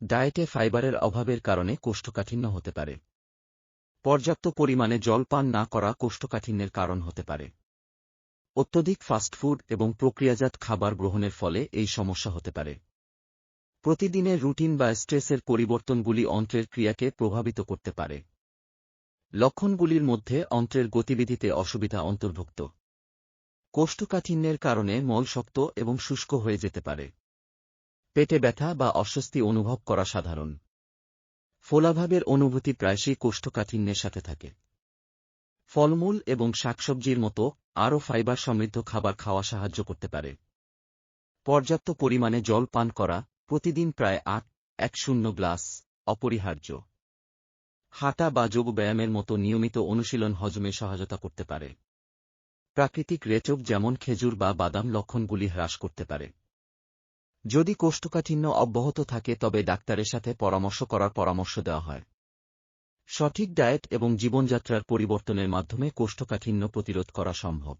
ডায়েটে ফাইবারের অভাবের কারণে কোষ্ঠকাঠিন্য হতে পারে। পর্যাপ্ত পরিমাণে জল পান না করা কোষ্ঠকাঠিন্যের কারণ হতে পারে। অত্যধিক ফাস্টফুড এবং প্রক্রিয়াজাত খাবার গ্রহণের ফলে এই সমস্যা হতে পারে। প্রতিদিনের রুটিন বা স্ট্রেসের পরিবর্তনগুলি অন্ত্রের ক্রিয়াকে প্রভাবিত করতে পারে। লক্ষণগুলির মধ্যে অন্ত্রের গতিবিধিতে অসুবিধা অন্তর্ভুক্ত। কোষ্ঠকাঠিন্যের কারণে মল শক্ত এবং শুষ্ক হয়ে যেতে পারে। পেটে ব্যথা বা অস্বস্তি অনুভব করা সাধারণ। ফোলাভাবের অনুভূতি প্রায়শই কোষ্ঠকাঠিন্যের সাথে থাকে। ফলমূল এবং শাকসবজির মতো আরও ফাইবার সমৃদ্ধ খাবার খাওয়া সাহায্য করতে পারে। পর্যাপ্ত পরিমাণে জল পান করা, প্রতিদিন প্রায় 8-10 গ্লাস, অপরিহার্য। হাঁটা বা যোগব্যায়ামের মতো নিয়মিত অনুশীলন হজমে সহায়তা করতে পারে। প্রাকৃতিক রেচক যেমন খেজুর বা বাদাম লক্ষণগুলি হ্রাস করতে পারে। যদি কোষ্ঠকাঠিন্য অব্যাহত থাকে তবে ডাক্তারের সাথে পরামর্শ করার পরামর্শ দেওয়া হয়। সঠিক ডায়েট এবং জীবনযাত্রার পরিবর্তনের মাধ্যমে কোষ্ঠকাঠিন্য প্রতিরোধ করা সম্ভব।